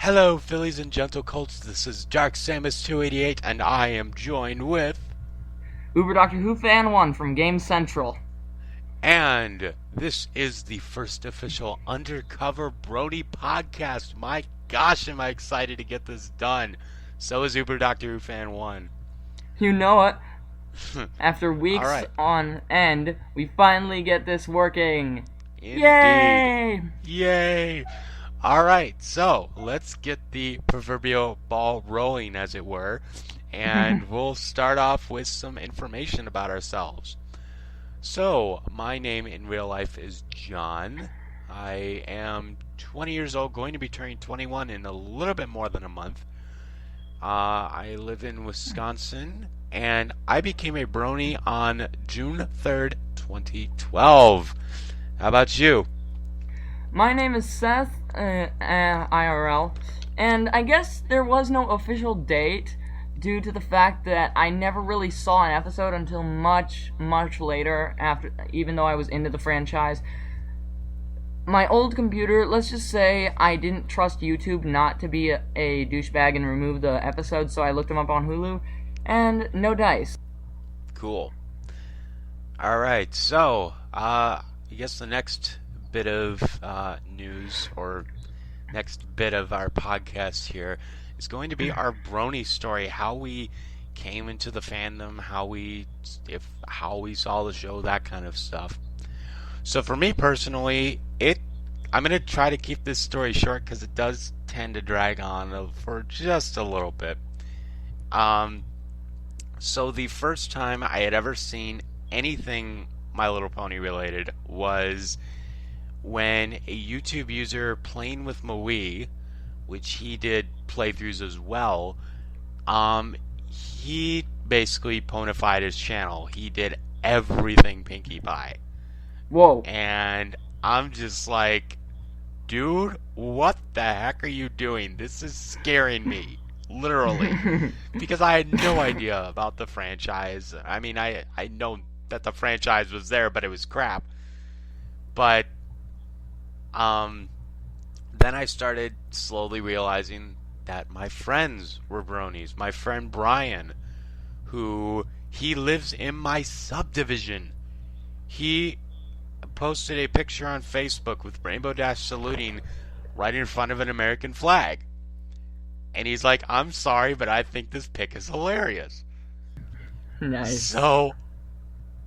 Hello, Phillies and Gentle Colts. This is Dark Samus 288, and I am joined with... Uber Doctor Who Fan 1 from Game Central. And this is the first official UndercoverBrony Podcast. My gosh, am I excited to get this done. So is Uber Doctor Who Fan 1. You know it. After weeks on end, we finally get this working. Indeed. Yay! Yay! Alright, so let's get the proverbial ball rolling, as it were, and we'll start off with some information about ourselves. So, my name in real life is John. I am 20 years old, going to be turning 21 in a little bit more than a month. I live in Wisconsin, and I became a brony on June 3rd, 2012. How about you? My name is Seth, IRL, and I guess there was no official date due to the fact that I never really saw an episode until much, much later, after, even though I was into the franchise. My old computer, let's just say I didn't trust YouTube not to be a douchebag and remove the episodes, so I looked them up on Hulu, and no dice. Cool. Alright, so, I guess the next bit of news, or next bit of our podcast here, is going to be our brony story, how we came into the fandom, how we saw the show, that kind of stuff. So for me personally, I'm going to try to keep this story short because it does tend to drag on for just a little bit. So the first time I had ever seen anything My Little Pony related was when a YouTube user, Playing with Maui, which he did playthroughs as well, he basically ponified his channel. He did everything Pinkie Pie. Whoa. And I'm just like, dude, what the heck are you doing? This is scaring me, literally, because I had no idea about the franchise. I mean, I know that the franchise was there, but it was crap. But then I started slowly realizing that my friends were bronies. My friend Brian, he lives in my subdivision. He posted a picture on Facebook with Rainbow Dash saluting right in front of an American flag. And he's like, I'm sorry, but I think this pic is hilarious. Nice. So,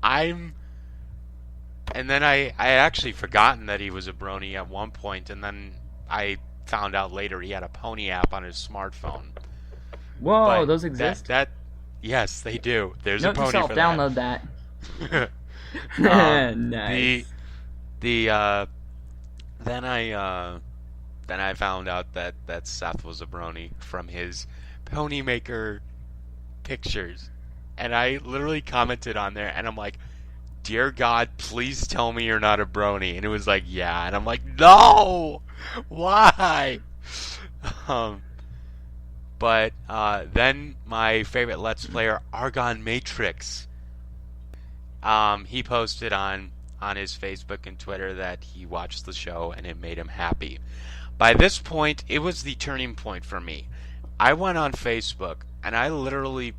and then I had actually forgotten that he was a brony at one point, and then I found out later he had a pony app on his smartphone. Whoa, But those exist? Yes, they do. There's Note a pony to self, for download that. Nice. Then I found out that Seth was a brony from his pony maker pictures, and I literally commented on there, and I'm like, dear God, please tell me you're not a brony. And it was like, yeah. And I'm like, no! Why? But then my favorite Let's Player, Argon Matrix, he posted on his Facebook and Twitter that he watched the show and it made him happy. By this point, it was the turning point for me. I went on Facebook and I literally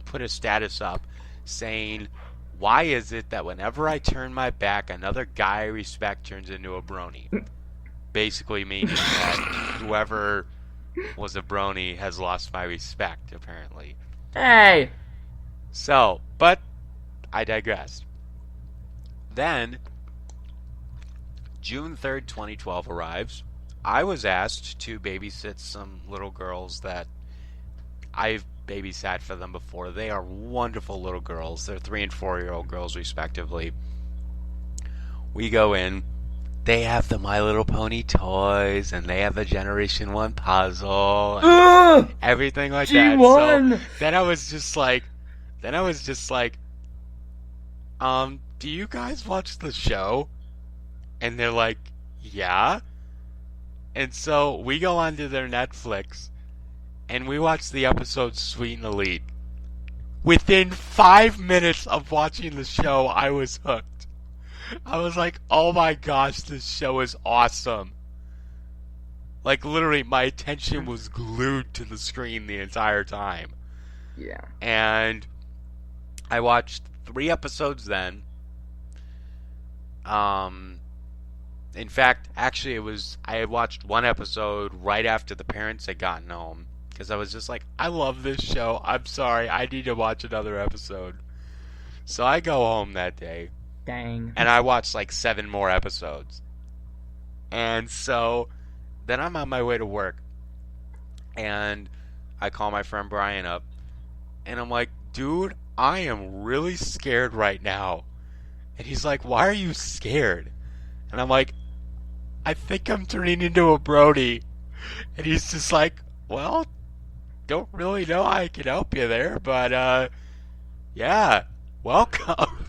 put a status up saying, why is it that whenever I turn my back, another guy I respect turns into a brony? Basically meaning that whoever was a brony has lost my respect, apparently. Hey! So, but I digressed. Then, June 3rd, 2012 arrives. I was asked to babysit some little girls that I've babysat for them before. They are wonderful little girls. They're 3- and 4-year-old girls, respectively. We go in. They have the My Little Pony toys, and they have a Generation 1 puzzle, and everything like that. So then I was just like, do you guys watch the show? And they're like, yeah. And so we go onto their Netflix, and we watch the episode Sweet and Elite. Within 5 minutes of watching the show, I was hooked. I was like, oh my gosh, this show is awesome. Like, literally, my attention was glued to the screen the entire time. Yeah. And I watched 3 episodes then. In fact, actually, I had watched 1 episode right after the parents had gotten home. Because I was just like, I love this show. I'm sorry, I need to watch another episode. So I go home that day. Dang. And I watched like 7 more episodes. And so then I'm on my way to work. And I call my friend Brian up. And I'm like, dude, I am really scared right now. And he's like, why are you scared? And I'm like, I think I'm turning into a Brony. And he's just like, well, don't really know how I can help you there, but yeah, welcome.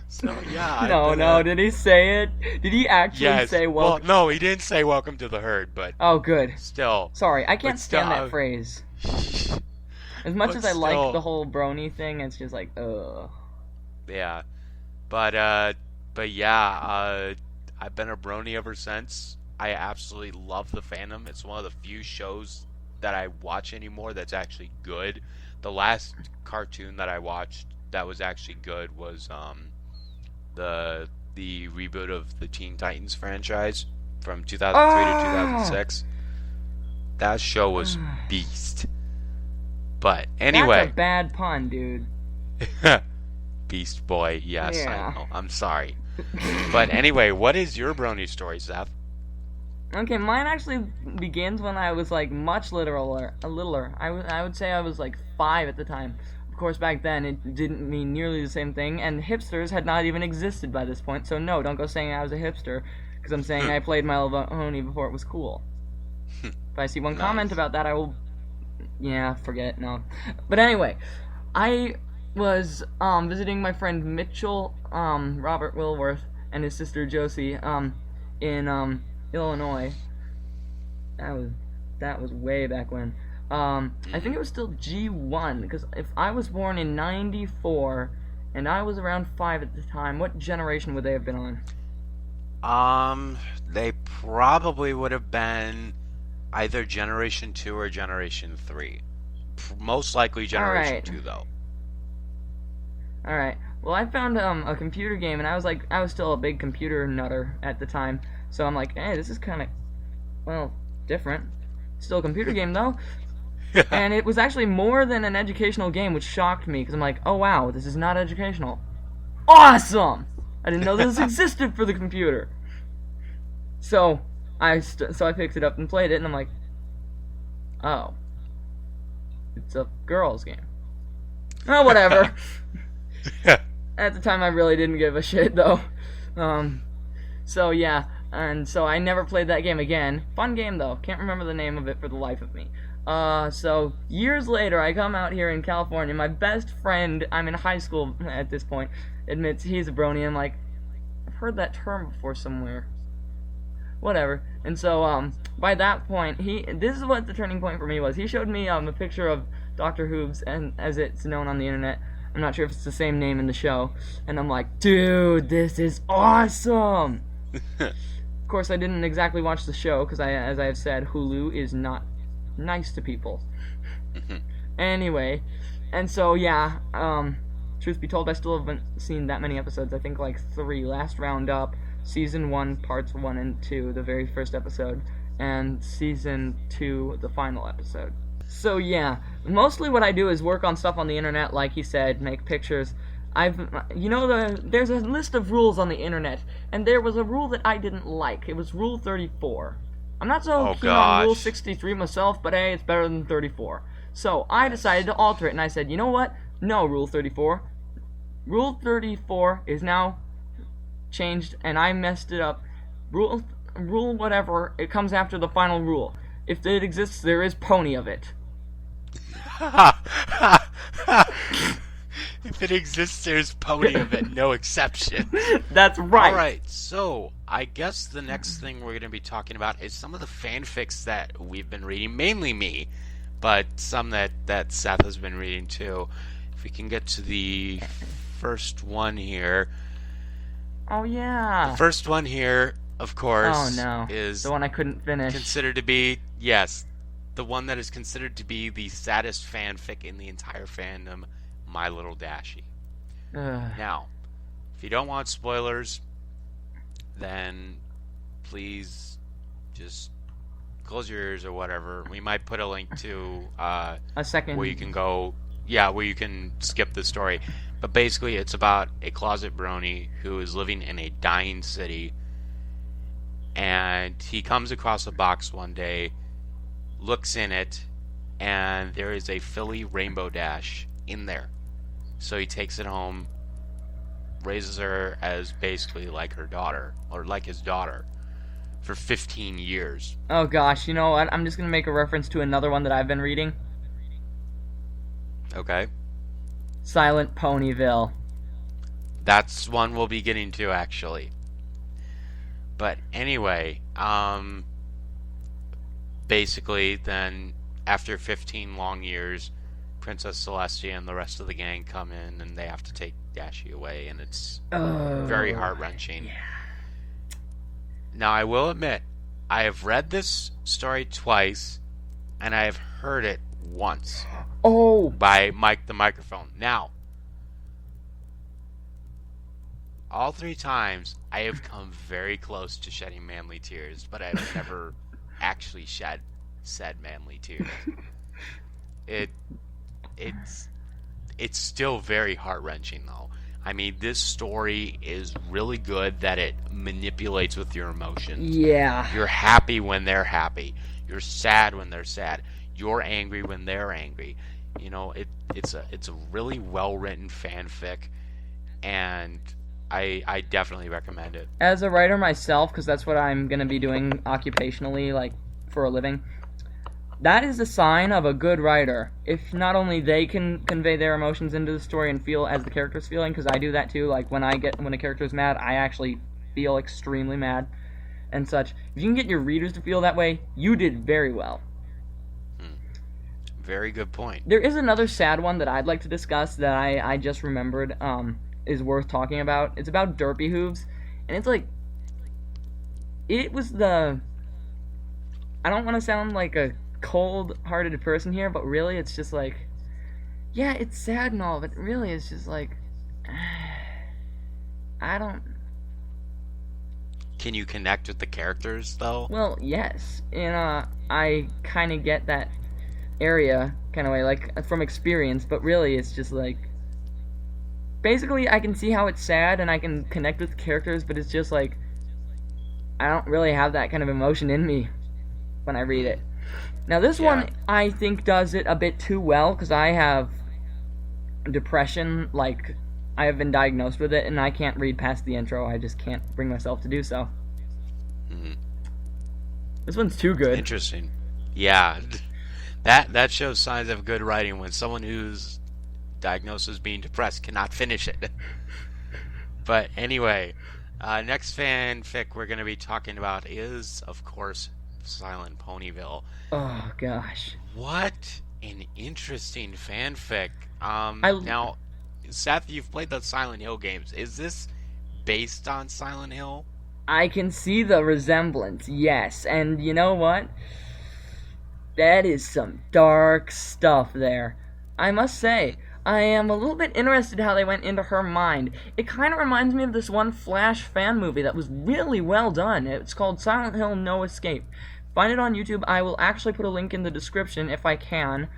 So yeah. No, did he say it? Did he actually say welcome? Well, no, he didn't say welcome to the herd, but oh, good. Still. Sorry, I can't stand that phrase. As much as I like the whole Brony thing, it's just like, ugh. Yeah, but yeah, I've been a Brony ever since. I absolutely love the fandom. It's one of the few shows that I watch anymore that's actually good. The last cartoon that I watched that was actually good was the reboot of the Teen Titans franchise from 2003 to 2006. That show was beast. But anyway, that's a bad pun, dude. Beast Boy, yes, yeah. I know. I'm sorry. But anyway, what is your Brony story, Seth? Okay, mine actually begins when I was like much littler. I would say I was like 5 at the time. Of course, back then it didn't mean nearly the same thing, and hipsters had not even existed by this point. So no, don't go saying I was a hipster, because I'm saying I played My Little Pony before it was cool. If I see one comment about that, I will. Yeah, forget it. No, but anyway, I was visiting my friend Mitchell, Robert Wilworth, and his sister Josie, in Illinois. That was way back when. I think it was still G1, because if I was born in 94 and I was around 5 at the time, what generation would they have been on? They probably would have been either Generation 2 or Generation 3. Most likely Generation 2, though. Alright. Well, I found a computer game, and I was still a big computer nutter at the time. So I'm like, hey, this is kind of, well, different. Still a computer game, though. And it was actually more than an educational game, which shocked me, because I'm like, oh, wow, this is not educational. Awesome! I didn't know this existed for the computer. So I picked it up and played it, and I'm like, oh. It's a girls' game. Oh, whatever. At the time, I really didn't give a shit, though. So, yeah. And so I never played that game again. Fun game, though. Can't remember the name of it for the life of me. So, years later, I come out here in California. My best friend, I'm in high school at this point, admits he's a Brony. I'm like, I've heard that term before somewhere. Whatever. And so, by that point, this is what the turning point for me was. He showed me a picture of Dr. Hoobs, and as it's known on the internet. I'm not sure if it's the same name in the show. And I'm like, dude, this is awesome! Of course, I didn't exactly watch the show, because as I have said, Hulu is not nice to people. Anyway, and so, yeah, truth be told, I still haven't seen that many episodes. I think like 3. Last Roundup, Season 1, Parts 1 and 2, the very first episode, and Season 2, the final episode. So, yeah, mostly what I do is work on stuff on the internet, like he said, make pictures. There's a list of rules on the internet, and there was a rule that I didn't like. It was Rule 34. I'm not so keen on Rule 63 myself, but hey, it's better than 34. So I decided to alter it, and I said, you know what? No, Rule 34. Rule 34 is now changed, and I messed it up. Rule whatever, it comes after the final rule. If it exists, there is pony of it. If it exists, there's pony of it, no exception. That's right. Alright, so I guess the next thing we're going to be talking about is some of the fanfics that we've been reading, mainly me, but some that Seth has been reading too. If we can get to the first one here. Oh, yeah. The first one here of course, Oh no, is the one I couldn't finish. considered to be, yes, the one that is considered to be the saddest fanfic in the entire fandom, My Little Dashie. Now, if you don't want spoilers, then please just close your ears or whatever. We might put a link to A second. where you can go, where you can skip the story. But basically, it's about a closet brony who is living in a dying city, and he comes across a box one day, looks in it, and there is a Philly Rainbow Dash in there. So he takes it home, raises her as basically like her daughter, or like his daughter, for 15 years. Oh gosh, you know what? I'm just gonna make a reference to another one that I've been reading. Okay. Silent Ponyville. That's one we'll be getting to, actually. But anyway, basically, then, after 15 long years, Princess Celestia and the rest of the gang come in, and they have to take Dashie away, and it's very heart-wrenching. Yeah. Now, I will admit, I have read this story twice, and I have heard it once. Oh! By Mike the Microphone. Now, all 3 times, I have come very close to shedding manly tears, but I've never actually said manly tears. It's still very heart-wrenching, though. I mean, this story is really good that it manipulates with your emotions. Yeah. You're happy when they're happy. You're sad when they're sad. You're angry when they're angry. You know, it's a really well-written fanfic, and I definitely recommend it. As a writer myself, because that's what I'm going to be doing occupationally, like, for a living, that is a sign of a good writer. If not only they can convey their emotions into the story and feel as the character's feeling, because I do that too, like, when a character's mad, I actually feel extremely mad and such. If you can get your readers to feel that way, you did very well. Very good point. There is another sad one that I'd like to discuss that I just remembered is worth talking about. It's about Derpy Hooves, and it's like, it was the... I don't want to sound like a cold-hearted person here, but really it's just like, yeah, it's sad and all, but really it's just like, I don't... Can you connect with the characters, though? Well, yes, and I kind of get that area kind of way, like, from experience, but really it's just like, basically I can see how it's sad and I can connect with the characters, but it's just like, I don't really have that kind of emotion in me when I read it. Now this one I think does it a bit too well, because I have depression, like, I have been diagnosed with it, and I can't read past the intro. I just can't bring myself to do so. This one's too good. Interesting. Yeah. That shows signs of good writing when someone who's diagnosed as being depressed cannot finish it. But anyway, next fanfic we're going to be talking about is, of course, Silent Ponyville. Oh, gosh. What an interesting fanfic. Now, Seth, you've played the Silent Hill games. Is this based on Silent Hill? I can see the resemblance, yes. And you know what? That is some dark stuff there. I must say, I am a little bit interested how they went into her mind. It kind of reminds me of this one Flash fan movie that was really well done. It's called Silent Hill No Escape. Find it on YouTube. I will actually put a link in the description if I can.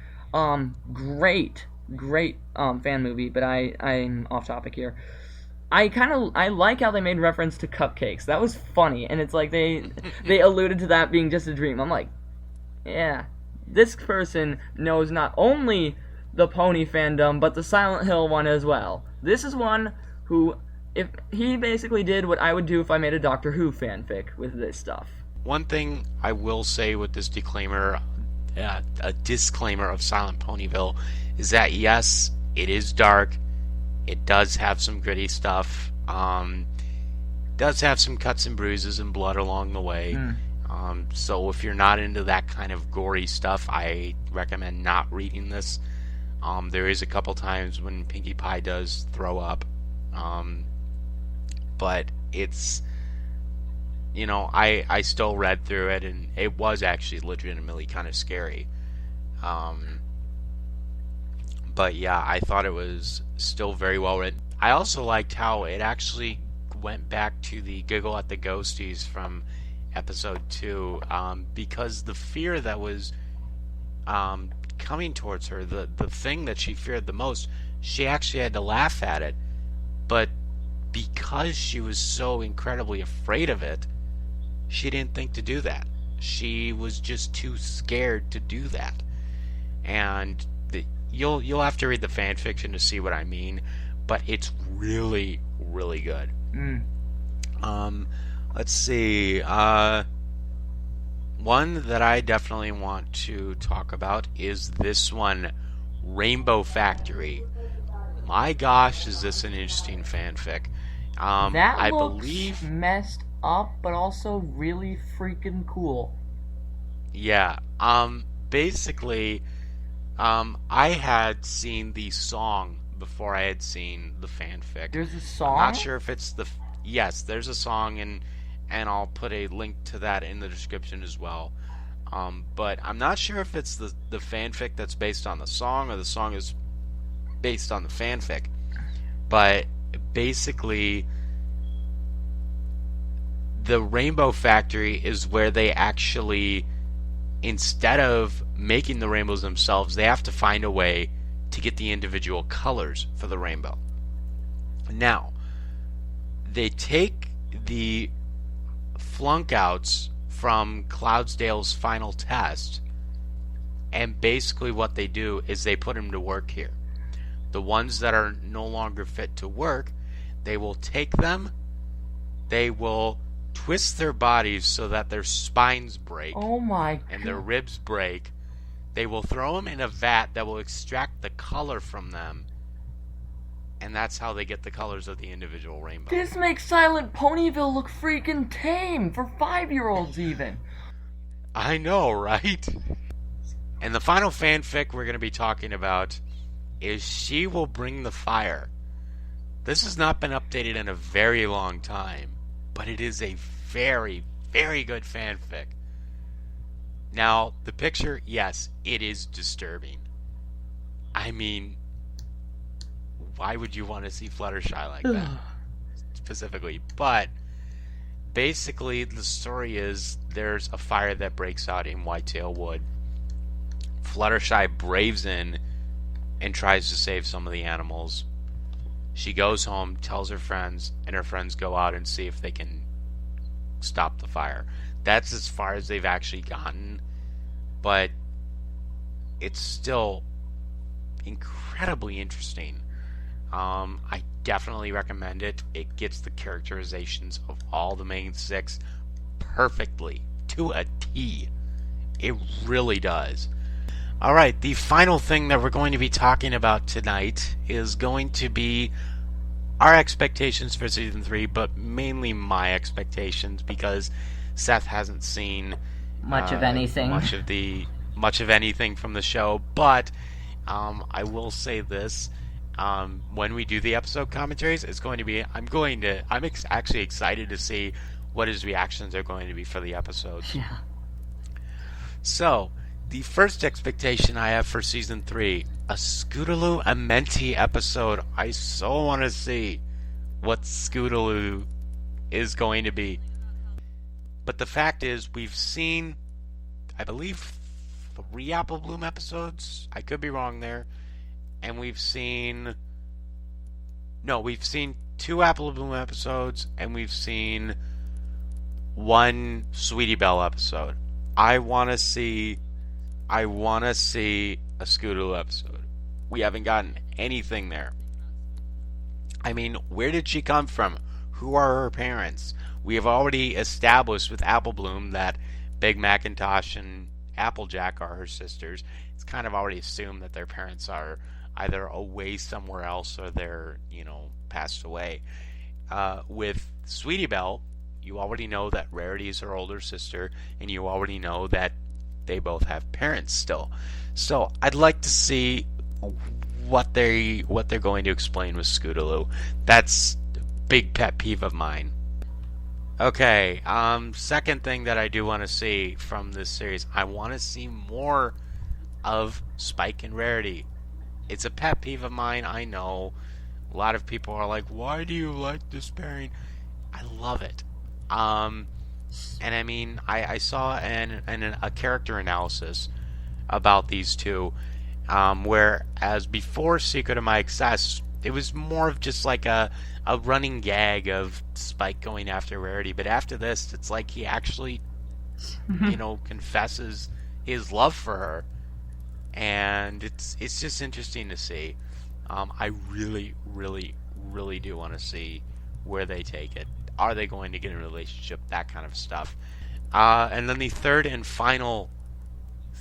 Great fan movie, but I'm off topic here. I like how they made reference to cupcakes. That was funny, and it's like they alluded to that being just a dream. I'm like, yeah, this person knows not only the pony fandom, but the Silent Hill one as well. This is one who, if he basically did what I would do if I made a Doctor Who fanfic with this stuff. One thing I will say with this disclaimer, a disclaimer of Silent Ponyville, is that yes, it is dark. It does have some gritty stuff. Does have some cuts and bruises and blood along the way. So if you're not into that kind of gory stuff, I recommend not reading this. There is a couple times when Pinkie Pie does throw up. But it's, I still read through it, and it was actually legitimately kind of scary. But yeah, I thought it was still very well written. I also liked how it actually went back to the giggle at the ghosties from episode 2, because the fear that was coming towards her, the thing that she feared the most, she actually had to laugh at it. But because she was so incredibly afraid of it, she didn't think to do that. She was just too scared to do that. And you'll have to read the fan fiction to see what I mean, but it's really, really good. Let's see. One that I definitely want to talk about is this one, Rainbow Factory. My gosh, is this an interesting fanfic? I believe messed up, but also really freaking cool. Yeah. Basically, I had seen the song before I had seen the fanfic. There's a song? I'm not sure if it's yes, there's a song, and I'll put a link to that in the description as well. But I'm not sure if it's the fanfic that's based on the song, or the song is based on the fanfic. But basically, the Rainbow Factory is where they actually, instead of making the rainbows themselves, they have to find a way to get the individual colors for the rainbow. Now, they take the flunkouts from Cloudsdale's final test, and basically what they do is they put them to work here. The ones that are no longer fit to work, they will take them, they will twist their bodies so that their spines break. Oh my and their ribs break. They will throw them in a vat that will extract the color from them, and that's how they get the colors of the individual rainbow. This makes Silent Ponyville look freaking tame, for 5-year-olds even. I know, right? And the final fanfic we're going to be talking about is She Will Bring the Fire. This has not been updated in a very long time, but it is a very, very good fanfic. Now, the picture, yes, it is disturbing. I mean, why would you want to see Fluttershy like that? Specifically. But, basically, the story is there's a fire that breaks out in Whitetail Wood. Fluttershy braves in and tries to save some of the animals. She goes home, tells her friends, and her friends go out and see if they can stop the fire. That's as far as they've actually gotten, but it's still incredibly interesting. I definitely recommend it. It gets the characterizations of all the main 6 perfectly, to a T. It really does. Alright, the final thing that we're going to be talking about tonight is going to be our expectations for Season 3, but mainly my expectations, because Seth hasn't seen much of anything. Much of anything from the show, but I will say this. When we do the episode commentaries, it's going to be I'm actually excited to see what his reactions are going to be for the episodes. Yeah. So, the first expectation I have for Season 3, a Scootaloo Amenti episode. I so want to see what Scootaloo is going to be. But the fact is, we've seen, I believe, 3 Apple Bloom episodes. I could be wrong there. And we've seen 2 Apple Bloom episodes, and we've seen 1 Sweetie Belle episode. I want to see a Scootaloo episode. We haven't gotten anything there. I mean, where did she come from? Who are her parents? We have already established with Apple Bloom that Big Macintosh and Applejack are her sisters. It's kind of already assumed that their parents are either away somewhere else or they're, passed away. With Sweetie Belle, you already know that Rarity is her older sister, and you already know that they both have parents still. So I'd like to see what they're going to explain with Scootaloo. That's a big pet peeve of mine. Okay, second thing that I do want to see from this series, I want to see more of Spike and Rarity. It's a pet peeve of mine, I know. A lot of people are like, why do you like this pairing? I love it. And I mean, I saw a character analysis about these two, whereas before Secret of My Excess, it was more of just like a running gag of Spike going after Rarity. But after this, it's like he actually, confesses his love for her. And it's just interesting to see. I really, really, really do want to see where they take it. Are they going to get in a relationship? That kind of stuff. And then the third and final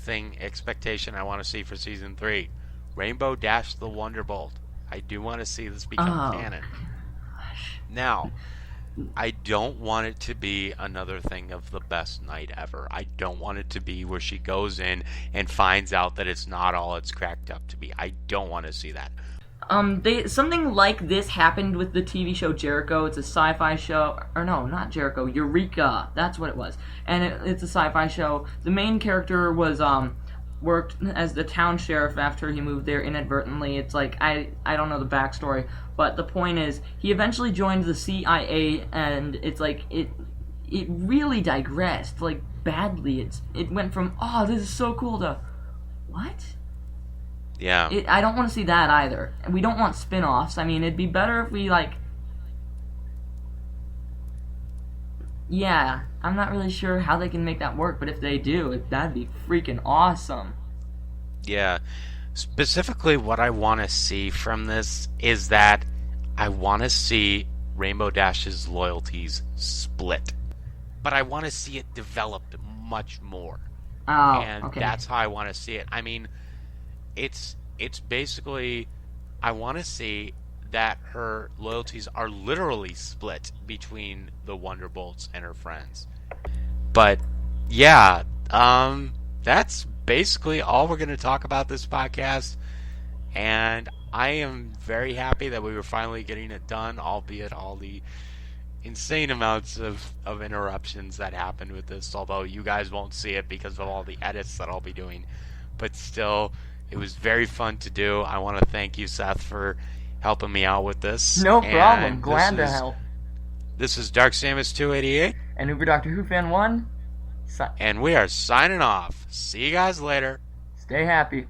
expectation I want to see for season 3, Rainbow Dash the Wonderbolt. I do want to see this become canon. Now, I don't want it to be another thing of the best night ever. I don't want it to be where she goes in and finds out that it's not all it's cracked up to be. I don't want to see that. Something like this happened with the TV show Jericho. It's a sci-fi show, or no, not Jericho, Eureka. That's what it was. And it's a sci-fi show. The main character was worked as the town sheriff after he moved there inadvertently. It's like I don't know the backstory, but the point is he eventually joined the CIA, and it's like it really digressed like badly. It went from this is so cool to what? Yeah. I don't want to see that either. We don't want spin-offs. I mean, it'd be better if we, yeah, I'm not really sure how they can make that work, but if they do, that'd be freaking awesome. Yeah. Specifically, what I want to see from this is that I want to see Rainbow Dash's loyalties split. But I want to see it developed much more. Oh, and okay. That's how I want to see it. I mean, it's basically, I want to see that her loyalties are literally split between the Wonderbolts and her friends. But yeah, that's basically all we're going to talk about this podcast, and I am very happy that we were finally getting it done, albeit all the insane amounts of interruptions that happened with this, although you guys won't see it because of all the edits that I'll be doing. But still, it was very fun to do. I want to thank you, Seth, for helping me out with this. No problem. Glad to help. This is Dark Samus 288. And Uber Doctor Who Fan 1. And we are signing off. See you guys later. Stay happy.